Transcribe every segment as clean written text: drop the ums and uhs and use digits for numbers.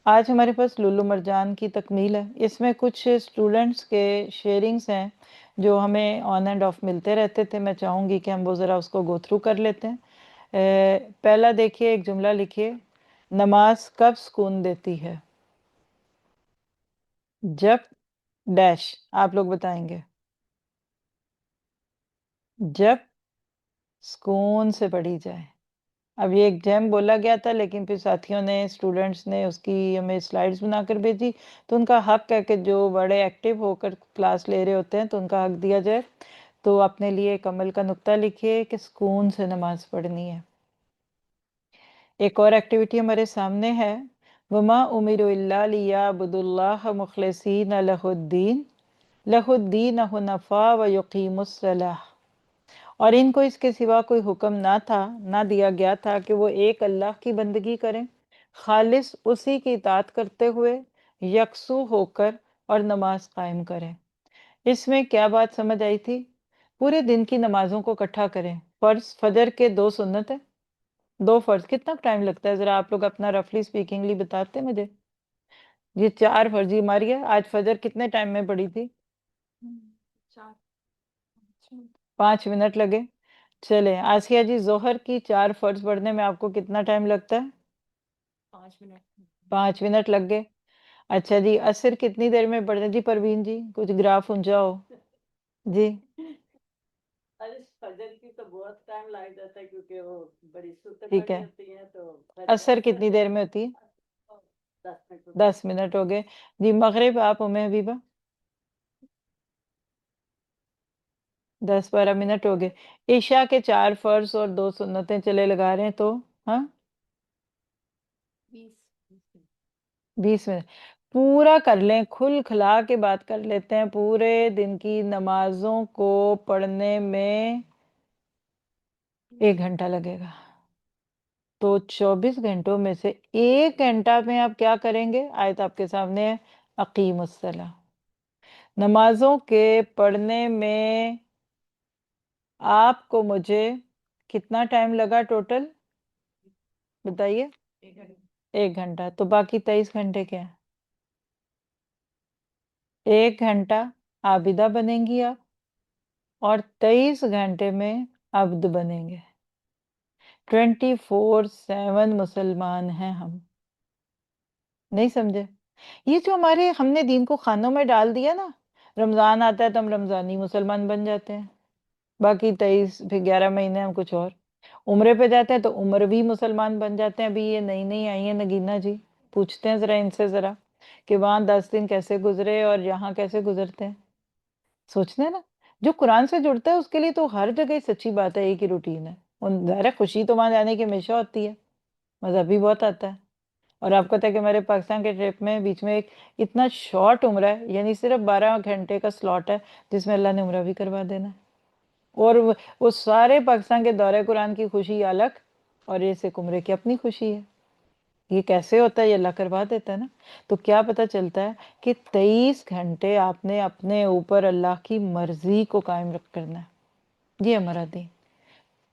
آج ہمارے پاس لولو مرجان کی تکمیل ہے. اس میں کچھ اسٹوڈنٹس کے شیئرنگس ہیں جو ہمیں آن اینڈ آف ملتے رہتے تھے. میں چاہوں گی کہ ہم وہ ذرا اس کو گو تھرو کر لیتے ہیں. پہلا دیکھیے، ایک جملہ لکھیے، نماز کب سکون دیتی ہے؟ جب ڈیش آپ لوگ بتائیں گے. جب سکون سے پڑھی جائے. اب یہ ایک جیم بولا گیا تھا، لیکن پھر ساتھیوں نے، اسٹوڈنٹس نے اس کی ہمیں سلائیڈز بنا کر بھیجی، تو ان کا حق ہے کہ جو بڑے ایکٹیو ہو کر کلاس لے رہے ہوتے ہیں تو ان کا حق دیا جائے. تو اپنے لیے ایک عمل کا نقطہ لکھیے کہ سکون سے نماز پڑھنی ہے. ایک اور ایکٹیویٹی ہمارے سامنے ہے، وما امروا الا لیعبدوا اللہ مخلصین لہ الدین حنفاء ویقیموا الصلاۃ. اور ان کو اس کے سوا کوئی حکم نہ تھا، نہ دیا گیا تھا کہ وہ ایک اللہ کی بندگی کریں، خالص اسی کی اطاعت کرتے ہوئے، یکسو ہو کر، اور نماز قائم کریں. اس میں کیا بات سمجھ آئی تھی؟ پورے دن کی نمازوں کو اکٹھا کریں. فرض فجر کے 2 سنت ہیں، 2 فرض. کتنا ٹائم لگتا ہے ذرا آپ لوگ اپنا رفلی اسپیکنگلی بتاتے مجھے. یہ 4 فرض. جی ماریہ، آج فجر کتنے ٹائم میں پڑھی تھی؟ 5 منٹ لگے. چلیں آسیہ جی، ظہر کی 4 فرض پڑھنے میں آپ کو کتنا ٹائم لگتا ہے؟ 5 منٹ لگ گئے. اچھا جی، عصر کتنی دیر میں پڑھنے؟ جی پروین جی کچھ گراف اونچاؤ جی. فجر کی تو بہت ٹائم لگ جاتا ہے کیونکہ وہ بڑی ٹھیک ہے. عصر کتنی دیر میں ہوتی ہے؟ 10 منٹ ہو گئے. جی مغرب آپ ام حبیبہ؟ 10-12 منٹ ہو گئے. عشاء کے 4 فرض اور 2 سنتیں چلے لگا رہے ہیں تو ہاں 20 منٹ پورا کر لیں. کھل کھلا کے بات کر لیتے ہیں. پورے دن کی نمازوں کو پڑھنے میں 1 گھنٹہ لگے گا. تو 24 گھنٹوں میں سے 1 گھنٹہ میں آپ کیا کریں گے؟ آیت آپ کے سامنے ہے، اقیم الصلاۃ. نمازوں کے پڑھنے میں آپ کو مجھے کتنا ٹائم لگا ٹوٹل بتائیے؟ 1 گھنٹہ. تو باقی 23 گھنٹے کیا ہیں؟ 1 گھنٹہ عابدہ بنیں گی آپ، اور 23 گھنٹے میں عبد بنیں گے. 24/7 مسلمان ہیں ہم. نہیں سمجھے؟ یہ جو ہم نے دین کو خانوں میں ڈال دیا نا، رمضان آتا ہے تو ہم رمضانی مسلمان بن جاتے ہیں، باقی 23 پھر 11 مہینے ہم کچھ اور. عمرے پہ جاتے ہیں تو عمروی مسلمان بن جاتے ہیں. ابھی یہ نئی نئی آئی ہیں نگینہ جی، پوچھتے ہیں ذرا ان سے ذرا کہ وہاں 10 دن کیسے گزرے اور یہاں کیسے گزرتے ہیں. سوچتے ہیں نا، جو قرآن سے جڑتا ہے اس کے لیے تو ہر جگہ سچی بات ہے، ایک ہی روٹین ہے. ظاہر ہے خوشی تو وہاں جانے کی ہمیشہ ہوتی ہے، مزہ بھی بہت آتا ہے. اور آپ کو پتہ ہے کہ میرے پاکستان کے ٹرپ میں بیچ میں ایک اتنا شارٹ عمرہ ہے، یعنی صرف 12 گھنٹے کا سلاٹ ہے، جس میں اللہ نے عمرہ بھی کروا دینا ہے. اور وہ سارے پاکستان کے دورہ قرآن کی خوشی الگ، اور یہ سکھ عمرے کی اپنی خوشی ہے. یہ کیسے ہوتا ہے؟ یہ اللہ کروا دیتا ہے نا. تو کیا پتہ چلتا ہے کہ 23 گھنٹے آپ نے اپنے اوپر اللہ کی مرضی کو قائم رکھ کرنا ہے. یہ ہمارا دین،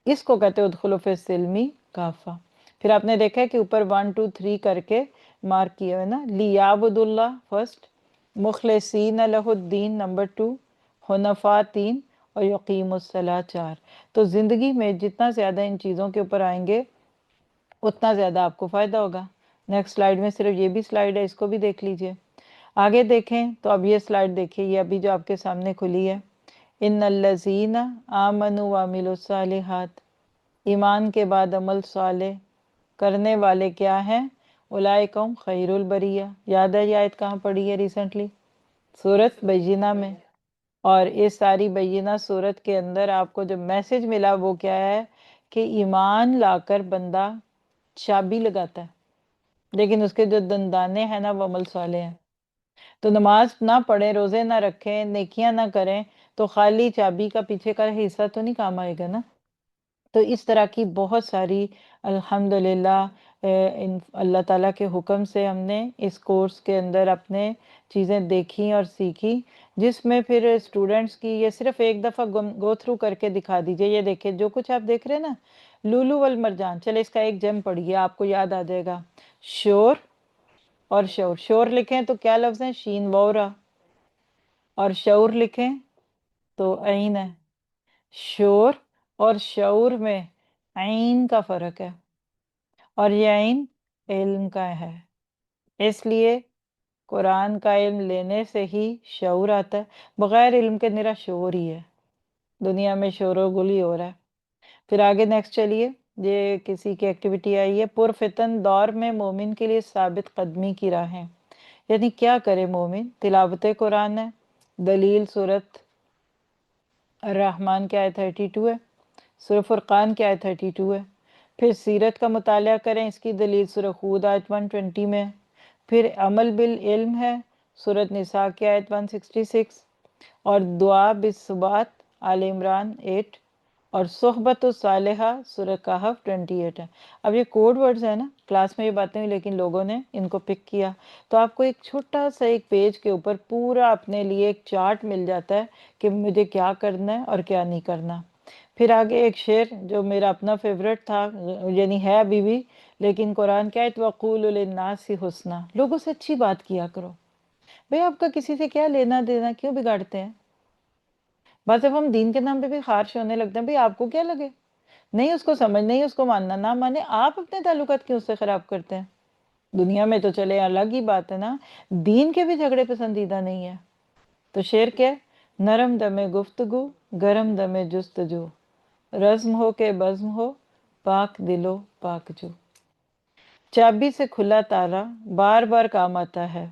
اس کو کہتے ہیں ادخلوا فی السلم کافہ. پھر آپ نے دیکھا ہے کہ اوپر 1 2 3 کر کے مارک کیا ہے نا، لیعبدوا اللہ فرسٹ، مخلصین لہ الدین نمبر 2، حنفاء 3، اور یقیم الصلاۃ 4. تو زندگی میں جتنا زیادہ ان چیزوں کے اوپر آئیں گے اتنا زیادہ آپ کو فائدہ ہوگا. نیکسٹ سلائیڈ میں صرف یہ بھی سلائیڈ ہے، اس کو بھی دیکھ لیجئے. آگے دیکھیں تو اب یہ سلائیڈ دیکھیے، یہ ابھی جو آپ کے سامنے کھلی ہے، ان الذین آمنوا وعملوا الصالحات. ایمان کے بعد عمل صالح کرنے والے کیا ہیں؟ اولئک هم خیر البریہ. یاد ہے یہ آیت کہاں پڑھی ہے ریسنٹلی؟ سورۃ بینہ میں. اور اس ساری بینہ سورت کے اندر آپ کو جو میسج ملا وہ کیا ہے کہ ایمان لا کر بندہ چابی لگاتا ہے، لیکن اس کے جو دندانے ہیں نا وہ عمل صالح ہیں. تو نماز نہ پڑھیں، روزے نہ رکھیں، نیکیاں نہ کریں تو خالی چابی کا پیچھے کا حصہ تو نہیں کام آئے گا نا. تو اس طرح کی بہت ساری الحمدللہ اللہ تعالیٰ کے حکم سے ہم نے اس کورس کے اندر اپنے چیزیں دیکھی اور سیکھی، جس میں پھر اسٹوڈنٹس کی یہ صرف ایک دفعہ گو تھرو کر کے دکھا دیجئے. یہ دیکھیں جو کچھ آپ دیکھ رہے ہیں نا، لولو والمرجان. چلے اس کا ایک جم پڑھیے، آپ کو یاد آ جائے گا. شور اور شعور. شعور لکھیں تو کیا لفظ ہیں؟ شین وورا. اور شعور لکھیں تو عین ہے. شعور اور شعور میں عین کا فرق ہے، اور یہ عین علم کا ہے. اس لیے قرآن کا علم لینے سے ہی شعور آتا ہے. بغیر علم کے نرا شعور ہی ہے. دنیا میں شور و گل ہی ہو رہا ہے. پھر آگے نیکسٹ چلیے. یہ کسی کی ایکٹیویٹی آئی ہے. پرفتن دور میں مومن کے لیے ثابت قدمی کی راہیں. یعنی کیا کرے مومن؟ تلاوت قرآن ہے. دلیل سورت الرحمن کی آیت 32 ہے. سورہ فرقان کی آیت 32 ہے. پھر سیرت کا مطالعہ کریں، اس کی دلیل سورہ ہود آیت 120 میں. پھر عمل بالعلم ہے، سورۃ نساء کی آیت 166. اور دعا بالثبات آل عمران 8. اور صحبت الصالحہ سورہ کہف 28 ہے. اب یہ کوڈ ورڈز ہیں نا، کلاس میں یہ باتیں ہوئی لیکن لوگوں نے ان کو پک کیا، تو آپ کو ایک چھوٹا سا ایک پیج کے اوپر پورا اپنے لیے ایک چارٹ مل جاتا ہے کہ مجھے کیا کرنا ہے اور کیا نہیں کرنا. پھر آگے ایک شعر جو میرا اپنا فیوریٹ تھا، یعنی ہے ابھی بھی، لیکن قرآن کیا ہے؟ وَقُولُوا لِلنَّاسِ حُسْنًا. لوگوں سے اچھی بات کیا کرو. بھئی آپ کا کسی سے کیا لینا دینا؟ کیوں بگاڑتے ہیں؟ بس اب ہم دین کے نام پہ بھی خارش ہونے لگتے ہیں. بھئی آپ کو کیا لگے؟ نہیں اس کو سمجھ، نہیں اس کو ماننا، نہ مانے، آپ اپنے تعلقات کیوں اس سے خراب کرتے ہیں؟ دنیا میں تو چلے الگ ہی بات ہے نا، دین کے بھی جھگڑے پسندیدہ نہیں ہے. تو شعر کیا ہے؟ نرم دم گفتگو، گرم دم جستجو، رزم ہو کہ بزم ہو، پاک دلو پاک جو. چابی سے کھلا تالا بار بار کام آتا ہے،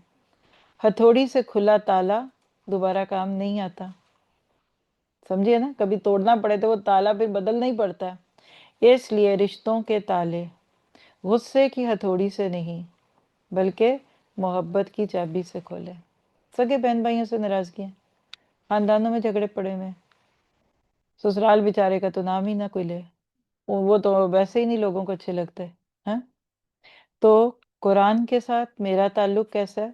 ہتھوڑی سے کھلا تالا دوبارہ کام نہیں آتا. سمجھیے نا، کبھی توڑنا پڑے تو وہ تالا پھر بدل نہیں پڑتا ہے. اس لیے رشتوں کے تالے غصے کی ہتھوڑی سے نہیں بلکہ محبت کی چابی سے کھولے. سگے بہن بھائیوں سے ناراضگیاں، خاندانوں میں جھگڑے پڑے ہوئے، سسرال بیچارے کا تو نام ہی نہ کوئی لے، وہ تو ویسے ہی نہیں لوگوں کو اچھے لگتے ہیں. تو قرآن کے ساتھ میرا تعلق کیسا ہے؟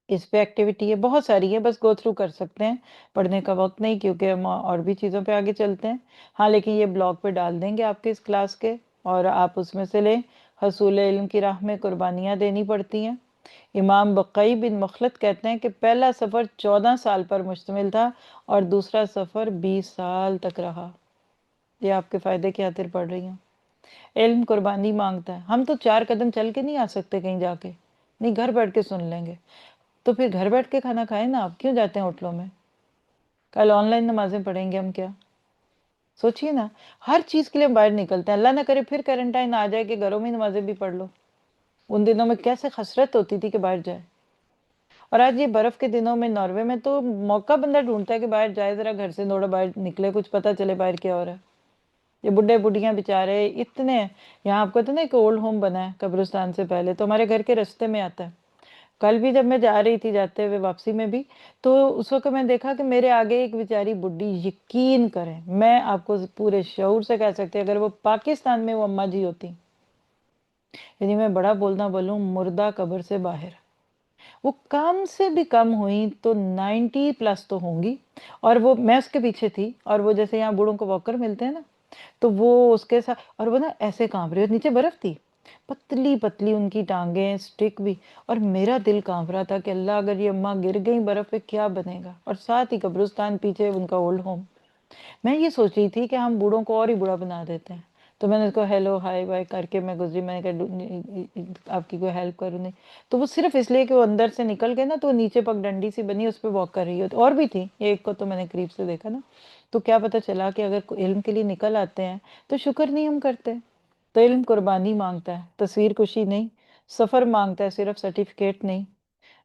اس پہ ایکٹیویٹی ہے، بہت ساری ہے، بس گو تھرو کر سکتے ہیں. پڑھنے کا وقت نہیں کیونکہ ہم اور بھی چیزوں پہ آگے چلتے ہیں. ہاں لیکن یہ بلاگ پہ ڈال دیں گے آپ کے اس کلاس کے، اور آپ اس میں سے لیں. حصول علم کی راہ میں قربانیاں دینی پڑتی ہیں. امام بقی بن مخلد کہتے ہیں کہ پہلا سفر 14 سال پر مشتمل تھا اور دوسرا سفر 20 سال تک رہا. یہ آپ کے فائدے کی خاطر پڑھ رہی ہوں. علم قربانی مانگتا ہے. ہم تو 4 قدم چل کے نہیں آ سکتے کہیں جا کے، نہیں گھر بیٹھ کے سن لیں گے. تو پھر گھر بیٹھ کے کھانا کھائیں نا. آپ کیوں جاتے ہیں ہوٹلوں میں؟ کل آن لائن نمازیں پڑھیں گے ہم. کیا سوچیے نا، ہر چیز کے لیے ہم باہر نکلتے ہیں. اللہ نہ کرے پھر کوارنٹائن آ جائے کہ گھروں میں نمازیں بھی پڑھ لو. ان دنوں میں کیسے خسرت ہوتی تھی کہ باہر جائے. اور آج یہ برف کے دنوں میں ناروے میں تو موقع بندہ ڈھونڈتا ہے کہ باہر جائے، ذرا گھر سے تھوڑا باہر نکلے، کچھ پتہ چلے باہر کیا ہو رہا ہے. یہ بڈھے بڈھیاں بیچارے اتنے ہیں. یہاں آپ کو تو نا ایک اولڈ ہوم بنا ہے قبرستان سے پہلے، تو ہمارے گھر کے رستے میں آتا ہے. کل بھی جب میں جا رہی تھی جاتے ہوئے واپسی میں بھی، تو اس وقت میں دیکھا کہ میرے آگے ایک بیچاری بڈھی، یقین کریں میں آپ کو پورے شعور سے کہہ سکتے اگر وہ پاکستان میں وہ اماں جی ہوتی، یعنی میں بڑا بولنا بولوں، مردہ قبر سے باہر، وہ کم سے بھی کم ہوئی تو 90 پلس تو ہوں گی. اور وہ میں اس کے پیچھے تھی، اور وہ جیسے یہاں بوڑھوں کو واکر ملتے ہیں نا، تو وہ اس کے ساتھ، اور وہ نا ایسے کانپ رہی، نیچے برف تھی، پتلی پتلی ان کی ٹانگیں، سٹک بھی. اور میرا دل کانپ رہا تھا کہ اللہ اگر یہ اماں گر گئیں برف پہ کیا بنے گا. اور ساتھ ہی قبرستان پیچھے ان کا اولڈ ہوم. میں یہ سوچ رہی تھی کہ ہم بوڑھوں کو اور ہی بوڑھا بنا دیتے ہیں. تو میں نے اس کو ہیلو ہائی بائی کر کے میں گزری. میں نے کہا آپ کی کوئی ہیلپ کروں؟ نہیں. تو وہ صرف اس لیے کہ وہ اندر سے نکل گئے نا، تو نیچے پگ ڈنڈی سی بنی اس پہ واک کر رہی ہو. اور بھی تھی، ایک کو تو میں نے قریب سے دیکھا نا. تو کیا پتہ چلا کہ اگر علم کے لیے نکل آتے ہیں تو شکر نہیں ہم کرتے. تو علم قربانی مانگتا ہے، تصویر کشی نہیں. سفر مانگتا ہے، صرف سرٹیفکیٹ نہیں.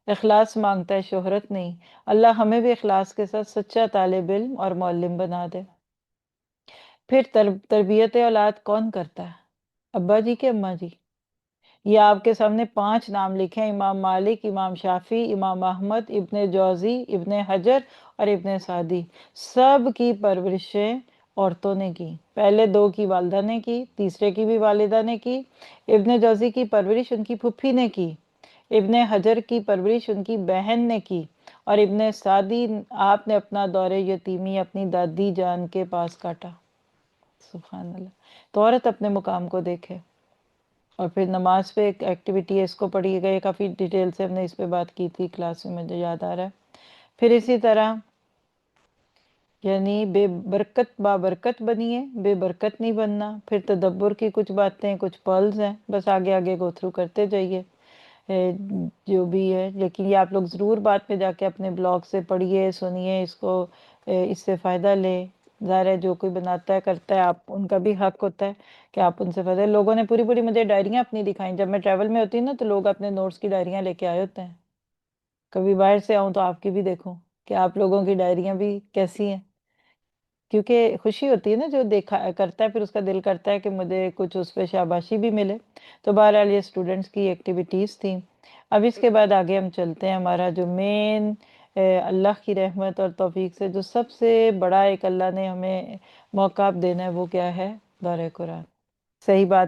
اخلاص مانگتا ہے، شہرت نہیں. اللہ ہمیں بھی اخلاص کے ساتھ سچا طالب علم اور معلم بنا دے. پھر تربیت اولاد کون کرتا ہے؟ ابا جی کے اماں جی؟ یہ آپ کے سامنے 5 نام لکھے ہیں: امام مالک، امام شافی، امام احمد، ابن جوزی، ابن حجر اور ابن سعدی. سب کی پرورشیں عورتوں نے کی. پہلے 2 کی والدہ نے کی، تیسرے کی بھی والدہ نے کی. ابن جوزی کی پرورش ان کی پھپھی نے کی. ابن حجر کی پرورش ان کی بہن نے کی. اور ابن سعدی آپ نے اپنا دور یتیمی اپنی دادی جان کے پاس کاٹا. سبحان اللہ. تو عورت اپنے مقام کو دیکھے. اور پھر نماز پہ ایک ایکٹیویٹی ہے، اس کو پڑھیے گا، یہ کافی ڈیٹیل سے ہم نے اس پہ بات کی تھی کلاس میں، مجھے یاد آ رہا ہے۔ پھر اسی طرح یعنی بے برکت بابرکت بنیے، بے برکت نہیں بننا۔ پھر تدبر کی کچھ باتیں، کچھ پرلز ہیں، بس آگے آگے گو تھرو کرتے جائیے جو بھی ہے۔ لیکن یہ آپ لوگ ضرور بعد میں جا کے اپنے بلاگ سے پڑھیے، سنیے اس کو، اس سے فائدہ لیں۔ ظاہر ہے جو کوئی بناتا ہے کرتا ہے، آپ ان کا بھی حق ہوتا ہے کہ آپ ان سے فائدہ۔ لوگوں نے پوری پوری مجھے ڈائریاں اپنی دکھائیں، جب میں ٹریول میں ہوتی ہوں نا تو لوگ اپنے نوٹس کی ڈائریاں لے کے آئے ہوتے ہیں۔ کبھی باہر سے آؤں تو آپ کی بھی دیکھوں کہ آپ لوگوں کی ڈائریاں بھی کیسی ہیں، کیونکہ خوشی ہوتی ہے نا جو دیکھا کرتا ہے، پھر اس کا دل کرتا ہے کہ مجھے کچھ اس پہ شاباشی بھی ملے۔ تو بہرحال یہ اسٹوڈنٹس کی ایکٹیویٹیز تھیں۔ اب اس کے بعد آگے ہم چلتے ہیں، ہمارا جو مین اللہ کی رحمت اور توفیق سے جو سب سے بڑا ایک اللہ نے ہمیں موقع دینا ہے، وہ کیا ہے؟ دورہ قرآن۔ صحیح بات